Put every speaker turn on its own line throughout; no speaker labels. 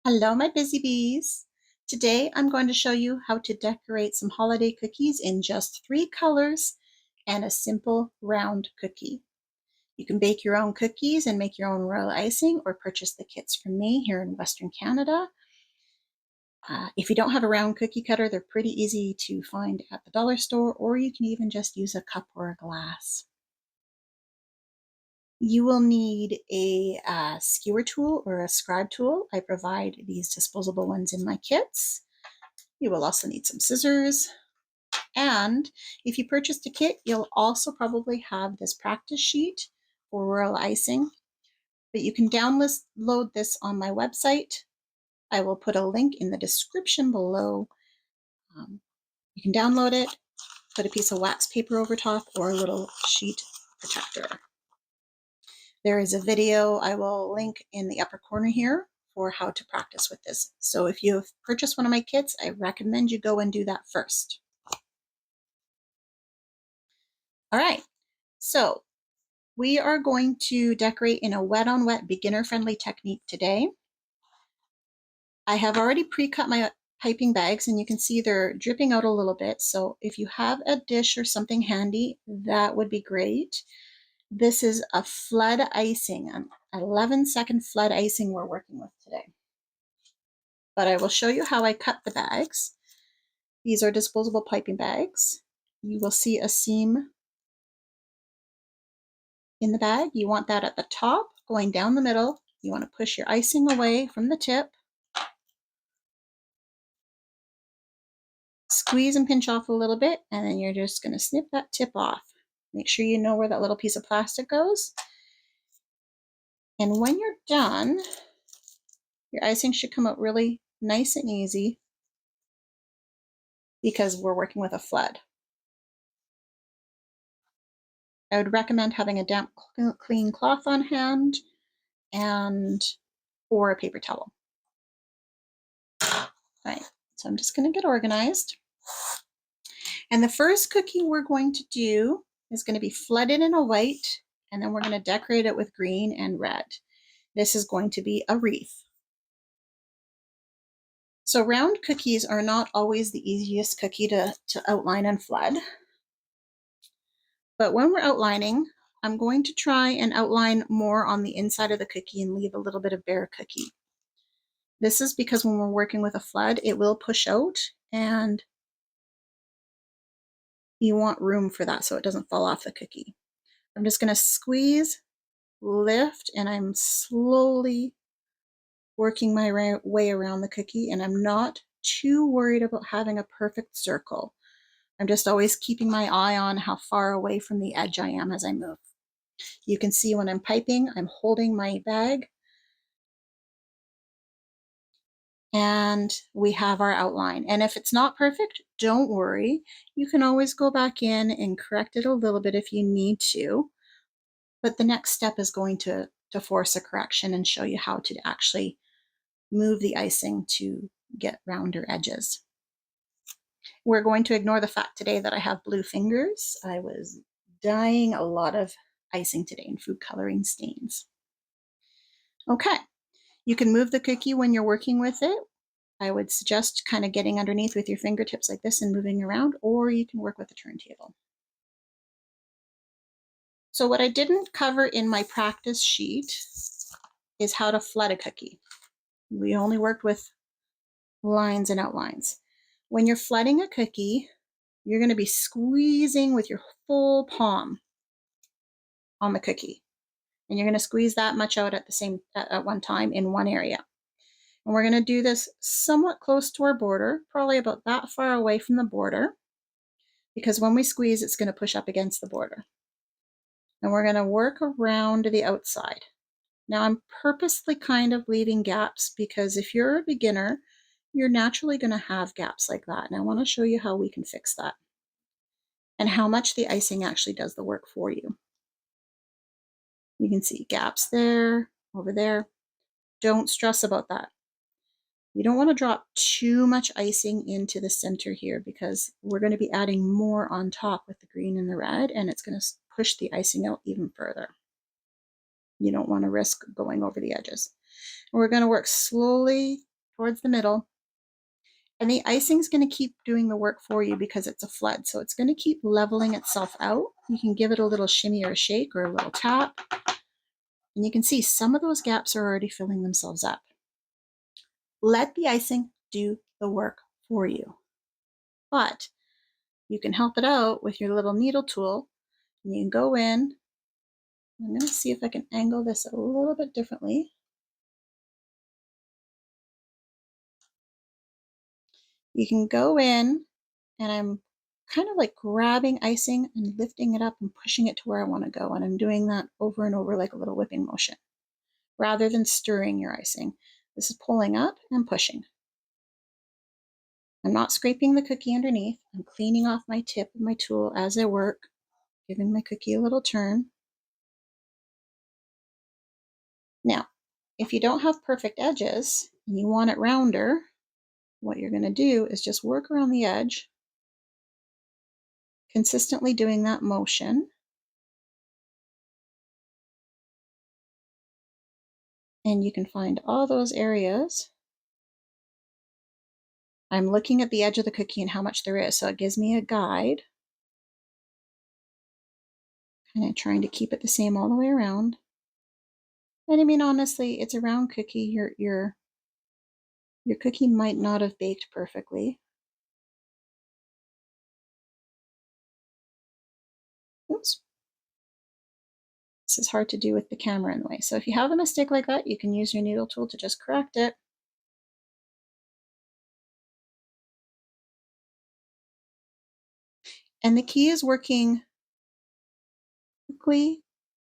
Hello, my busy bees. Today I'm going to show you how to decorate some holiday cookies in just 3 colors and a simple round cookie. You can bake your own cookies and make your own royal icing or purchase the kits from me here in Western Canada. If you don't have a round cookie cutter, they're pretty easy to find at the dollar store, or you can even just use a cup or a glass. You will need a skewer tool or a scribe tool. I provide these disposable ones in my kits. You will also need some scissors. And if you purchased a kit, you'll also probably have this practice sheet for royal icing. But you can download this on my website. I will put a link in the description below. You can download it, put a piece of wax paper over top, or a little sheet protector. There is a video I will link in the upper corner here for how to practice with this. So if you've purchased one of my kits, I recommend you go and do that first. All right, so we are going to decorate in a wet on wet beginner friendly technique today. I have already pre-cut my piping bags and you can see they're dripping out a little bit. So if you have a dish or something handy, that would be great. This is a flood icing, an 11-second flood icing we're working with today. But I will show you how I cut the bags. These are disposable piping bags. You will see a seam in the bag. You want that at the top, going down the middle. You want to push your icing away from the tip. Squeeze and pinch off a little bit, and then you're just going to snip that tip off. Make sure you know where that little piece of plastic goes. And when you're done, your icing should come out really nice and easy because we're working with a flood. I would recommend having a damp, clean cloth on hand or a paper towel. All right, so I'm just going to get organized. And the first cookie we're going to do is going to be flooded in a white, and then we're going to decorate it with green and red. This is going to be a wreath. So round cookies are not always the easiest cookie to outline and flood. But when we're outlining, I'm going to try and outline more on the inside of the cookie and leave a little bit of bare cookie. This is because when we're working with a flood, it will push out and you want room for that so it doesn't fall off the cookie. I'm just going to squeeze, lift, and I'm slowly working my way around the cookie, and I'm not too worried about having a perfect circle. I'm just always keeping my eye on how far away from the edge I am as I move. You can see when I'm piping, I'm holding my bag, and we have our outline. And if it's not perfect, don't worry. You can always go back in and correct it a little bit if you need to. But the next step is going to force a correction and show you how to actually move the icing to get rounder edges. We're going to ignore the fact today that I have blue fingers. I was dyeing a lot of icing today in food coloring stains. Okay, you can move the cookie when you're working with it. I would suggest kind of getting underneath with your fingertips like this and moving around, or you can work with a turntable. So what I didn't cover in my practice sheet is how to flood a cookie. We only worked with lines and outlines. When you're flooding a cookie, you're going to be squeezing with your full palm on the cookie. And you're going to squeeze that much out at one time in one area. And we're going to do this somewhat close to our border, probably about that far away from the border, because when we squeeze, it's going to push up against the border. And we're going to work around the outside. Now I'm purposely kind of leaving gaps because if you're a beginner, you're naturally going to have gaps like that. And I want to show you how we can fix that and how much the icing actually does the work for you. You can see gaps there, over there. Don't stress about that. You don't want to drop too much icing into the center here because we're going to be adding more on top with the green and the red, and it's going to push the icing out even further. You don't want to risk going over the edges. And we're going to work slowly towards the middle. And the icing's going to keep doing the work for you because it's a flood. So it's going to keep leveling itself out. You can give it a little shimmy or a shake or a little tap. And you can see some of those gaps are already filling themselves up. Let the icing do the work for you. But you can help it out with your little needle tool. And you can go in. I'm going to see if I can angle this a little bit differently. You can go in, and I'm kind of like grabbing icing and lifting it up and pushing it to where I want to go. And I'm doing that over and over like a little whipping motion, rather than stirring your icing. This is pulling up and pushing. I'm not scraping the cookie underneath. I'm cleaning off my tip of my tool as I work, giving my cookie a little turn. Now, if you don't have perfect edges and you want it rounder, what you're going to do is just work around the edge, consistently doing that motion. And you can find all those areas. I'm looking at the edge of the cookie and how much there is, so it gives me a guide. Kind of trying to keep it the same all the way around. And I mean, honestly, it's a round cookie. Your cookie might not have baked perfectly. Oops. This is hard to do with the camera in the way. So if you have a mistake like that, you can use your needle tool to just correct it. And the key is working quickly,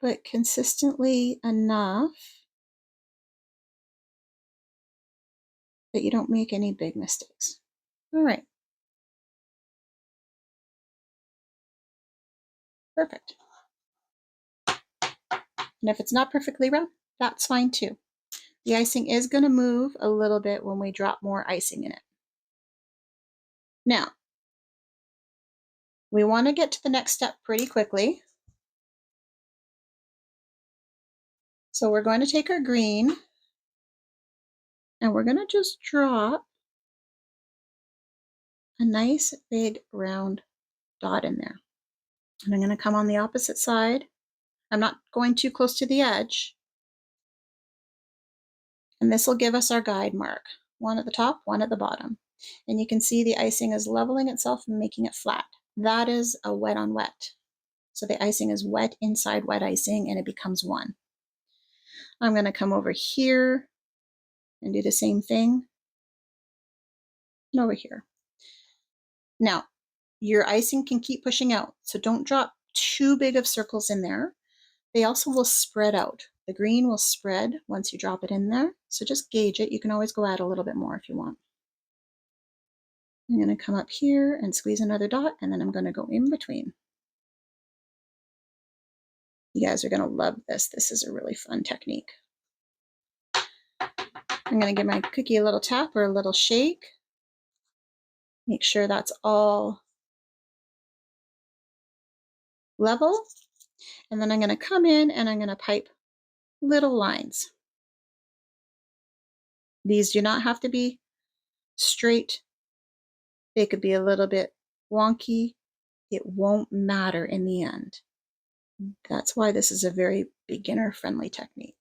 but consistently enough that you don't make any big mistakes. All right. Perfect. And if it's not perfectly round, that's fine too. The icing is going to move a little bit when we drop more icing in it. Now, we want to get to the next step pretty quickly. So we're going to take our green and we're going to just drop a nice big round dot in there. And I'm going to come on the opposite side. I'm not going too close to the edge. And this will give us our guide mark. One at the top, one at the bottom. And you can see the icing is leveling itself and making it flat. That is a wet on wet. So the icing is wet inside wet icing and it becomes one. I'm going to come over here and do the same thing. And over here. Now, your icing can keep pushing out, so don't drop too big of circles in there. They also will spread out. The green will spread once you drop it in there, so just gauge it. You can always go add a little bit more if you want. I'm going to come up here and squeeze another dot, and then I'm going to go in between. You guys are going to love this. This is a really fun technique. I'm going to give my cookie a little tap or a little shake. Make sure that's all level. And then I'm going to come in and I'm going to pipe little lines. These do not have to be straight. They could be a little bit wonky. It won't matter in the end. That's why this is a very beginner-friendly technique.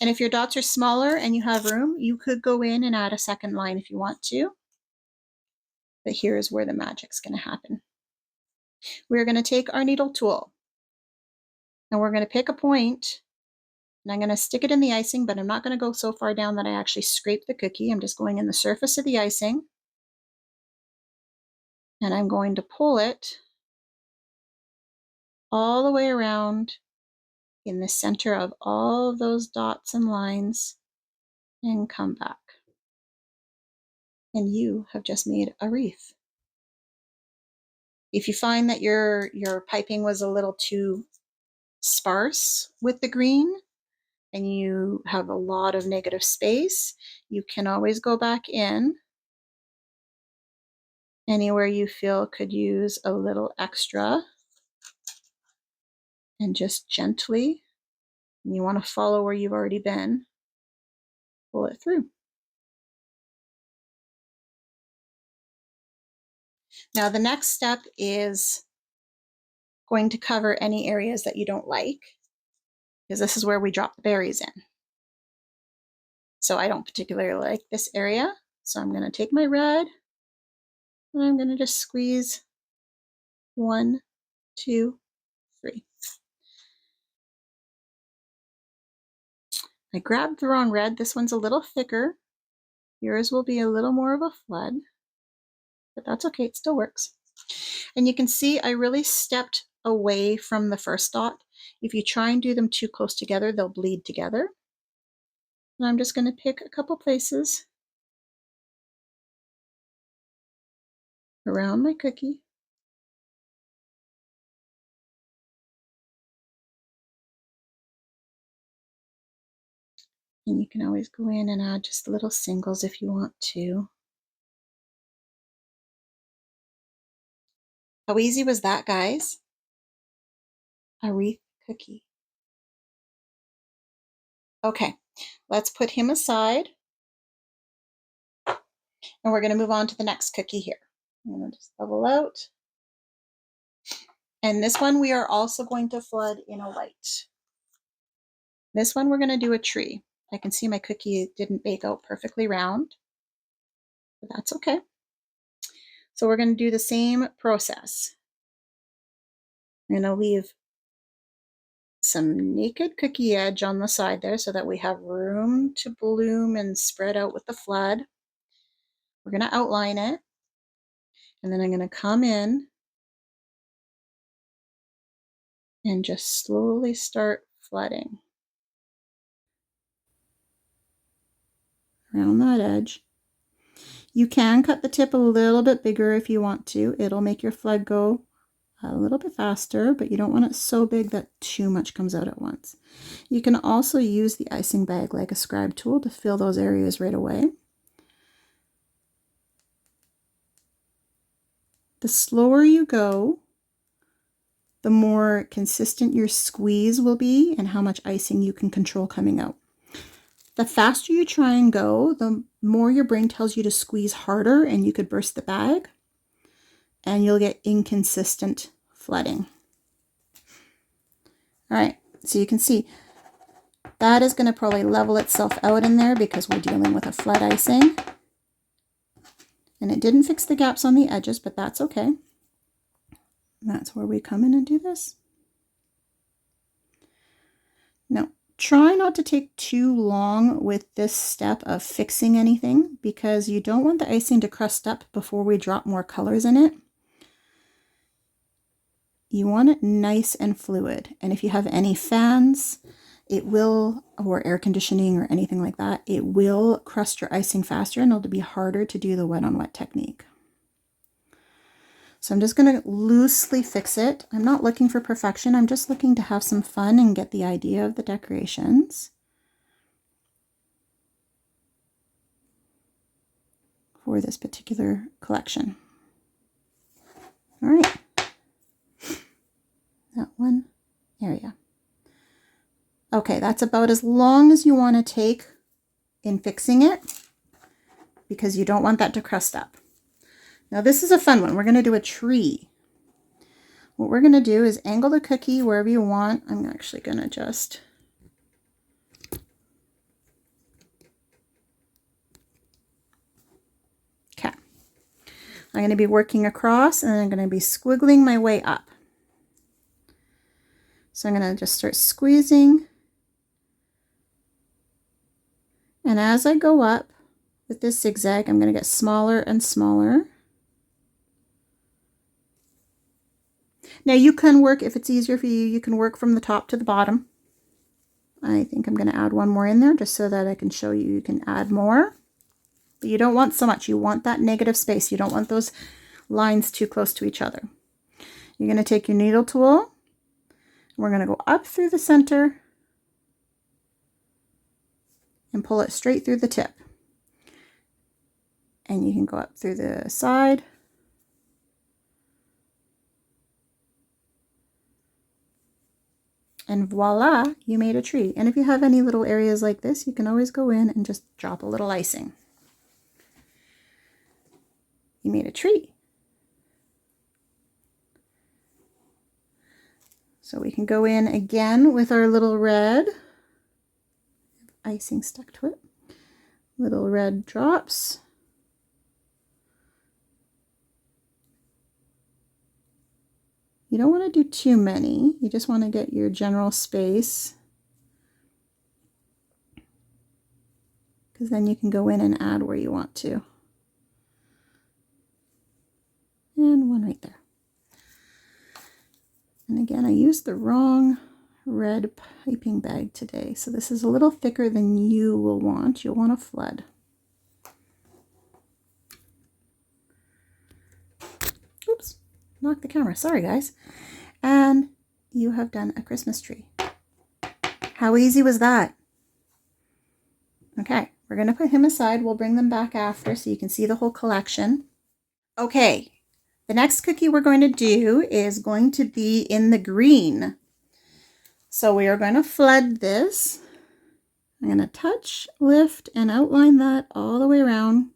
And if your dots are smaller and you have room, you could go in and add a second line if you want to. But here is where the magic's going to happen. We're going to take our needle tool and we're going to pick a point, and I'm going to stick it in the icing, but I'm not going to go so far down that I actually scrape the cookie. I'm just going in the surface of the icing, and I'm going to pull it all the way around in the center of all of those dots and lines and come back. And you have just made a wreath. If you find that your piping was a little too sparse with the green and you have a lot of negative space, you can always go back in anywhere you feel could use a little extra and just gently, and you want to follow where you've already been, pull it through. Now the next step is going to cover any areas that you don't like, because this is where we drop the berries in. So I don't particularly like this area. So I'm going to take my red and I'm going to just squeeze 1, 2, 3. I grabbed the wrong red. This one's a little thicker. Yours will be a little more of a flood, but that's okay. It still works. And you can see I really stepped away from the first dot. If you try and do them too close together, they'll bleed together. And I'm just going to pick a couple places around my cookie. And you can always go in and add just little singles if you want to. How easy was that, guys? A wreath cookie. Okay, let's put him aside. And we're going to move on to the next cookie here. I'm going to just level out. And this one we are also going to flood in a white. This one we're going to do a tree. I can see my cookie didn't bake out perfectly round, but that's okay. So we're going to do the same process. I'm going to leave some naked cookie edge on the side there so that we have room to bloom and spread out with the flood. We're going to outline it, and then I'm going to come in and just slowly start flooding around that edge. You can cut the tip a little bit bigger if you want to. It'll make your flood go a little bit faster, but you don't want it so big that too much comes out at once. You can also use the icing bag like a scribe tool to fill those areas right away. The slower you go, the more consistent your squeeze will be and how much icing you can control coming out. The faster you try and go, the more your brain tells you to squeeze harder and you could burst the bag and you'll get inconsistent flooding. All right, so you can see that is going to probably level itself out in there because we're dealing with a flood icing. And it didn't fix the gaps on the edges, but that's okay. And that's where we come in and do this. Now, try not to take too long with this step of fixing anything because you don't want the icing to crust up before we drop more colors in it. You want it nice and fluid. And if you have any fans, it will, or air conditioning or anything like that, it will crust your icing faster and it'll be harder to do the wet on wet technique. So I'm just going to loosely fix it. I'm not looking for perfection. I'm just looking to have some fun and get the idea of the decorations for this particular collection. All right. That one area. Okay, that's about as long as you want to take in fixing it because you don't want that to crust up. Now this is a fun one. We're going to do a tree. What we're going to do is angle the cookie wherever you want. I'm actually going to just okay. I'm going to be working across and I'm going to be squiggling my way up. So I'm going to just start squeezing. And as I go up with this zigzag, I'm going to get smaller and smaller. Now you can work, if it's easier for you, you can work from the top to the bottom. I think I'm going to add one more in there just so that I can show you you can add more. But you don't want so much. You want that negative space. You don't want those lines too close to each other. You're going to take your needle tool. We're going to go up through the center and pull it straight through the tip. And you can go up through the side. And voila, you made a tree. And if you have any little areas like this, you can always go in and just drop a little icing. You made a tree. So we can go in again with our little red icing stuck to it. Little red drops. You don't want to do too many. You just want to get your general space, because then you can go in and add where you want to. And one right there. And again, I used the wrong red piping bag today, so this is a little thicker than you will want. You'll want a flood. Oops, knocked the camera. Sorry, guys. And you have done a Christmas tree. How easy was that? Okay, we're going to put him aside. We'll bring them back after so you can see the whole collection. Okay, the next cookie we're going to do is going to be in the green. So we are going to flood this. I'm going to touch, lift, and outline that all the way around,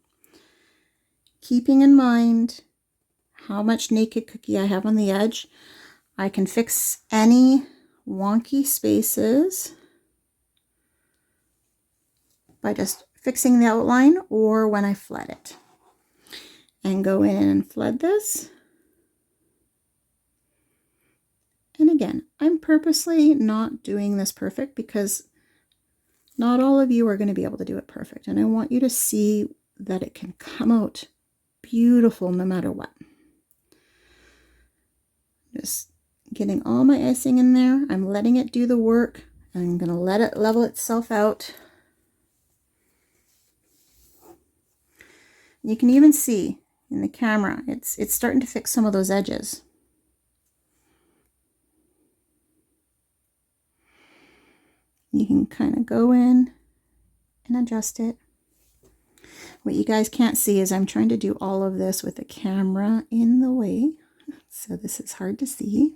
keeping in mind how much naked cookie I have on the edge. I can fix any wonky spaces by just fixing the outline or when I flood it. And go in and flood this. And again, I'm purposely not doing this perfect because not all of you are going to be able to do it perfect. And I want you to see that it can come out beautiful no matter what. Just getting all my icing in there. I'm letting it do the work. I'm going to let it level itself out. You can even see in the camera, it's starting to fix some of those edges. You can kind of go in and adjust it. What you guys can't see is I'm trying to do all of this with the camera in the way. So this is hard to see.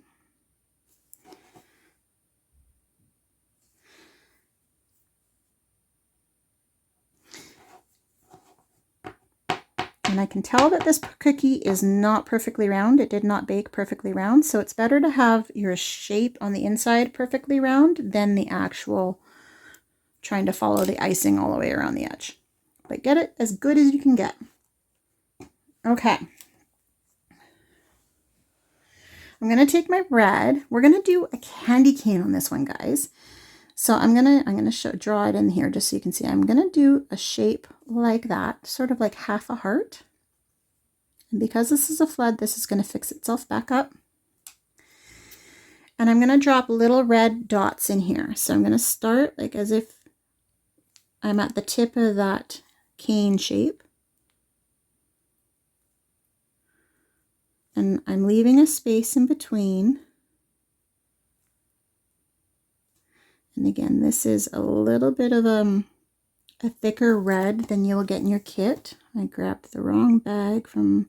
And I can tell that this cookie is not perfectly round. It did not bake perfectly round. So it's better to have your shape on the inside perfectly round than the actual trying to follow the icing all the way around the edge. But get it as good as you can get. Okay. I'm going to take my red. We're going to do a candy cane on this one, guys. So I'm going to draw it in here just so you can see. I'm going to do a shape like that, sort of like half a heart. And because this is a flood, this is going to fix itself back up. And I'm going to drop little red dots in here. So I'm going to start like as if I'm at the tip of that cane shape. And I'm leaving a space in between. And again, this is a little bit of a thicker red than you'll get in your kit. I grabbed the wrong bag from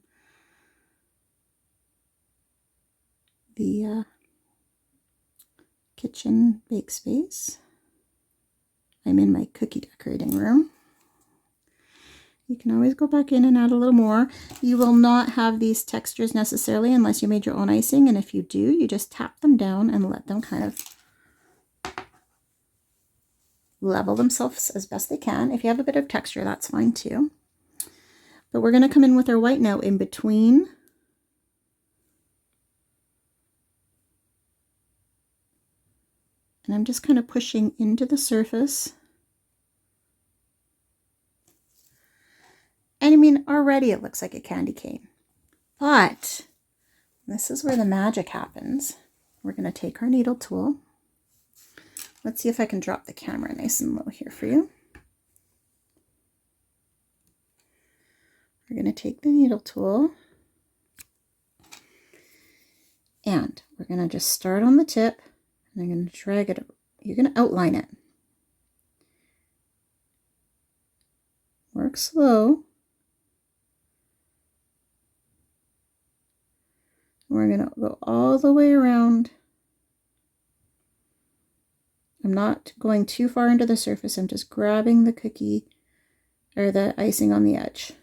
the kitchen bake space. I'm in my cookie decorating room. You can always go back in and add a little more. You will not have these textures necessarily unless you made your own icing. And if you do, you just tap them down and let them kind of level themselves as best they can. If you have a bit of texture, that's fine too. But we're going to come in with our white now in between. And I'm just kind of pushing into the surface. And I mean, already it looks like a candy cane. But this is where the magic happens. We're going to take our needle tool. Let's see if I can drop the camera nice and low here for you. We're going to take the needle tool. And we're going to just start on the tip. And I'm going to drag it. You're going to outline it. Work slow. We're going to go all the way around I'm not going too far into the surface. I'm just grabbing the cookie or the icing on the edge.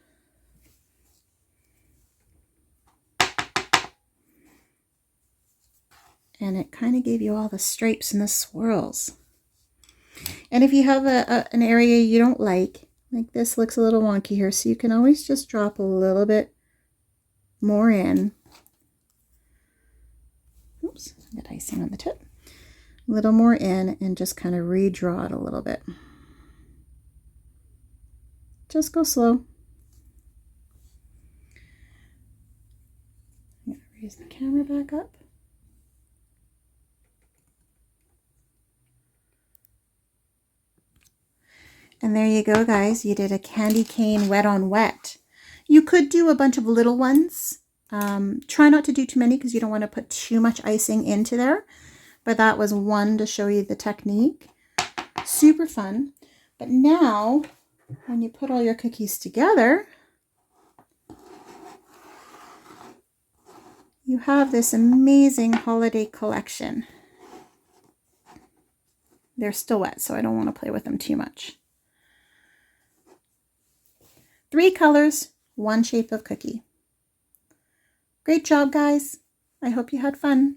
And it kind of gave you all the stripes and the swirls. And if you have an area you don't like this looks a little wonky here, so you can always just drop a little bit more in. Oops, I got icing on the tip. A little more in and just kind of redraw it a little bit. Just go slow. I'm going to raise the camera back up. And there you go, guys. You did a candy cane wet on wet. You could do a bunch of little ones. Try not to do too many because you don't want to put too much icing into there. But that was one to show you the technique. Super fun. But now, when you put all your cookies together, you have this amazing holiday collection. They're still wet, so I don't want to play with them too much. 3 colors, 1 shape of cookie. Great job, guys. I hope you had fun.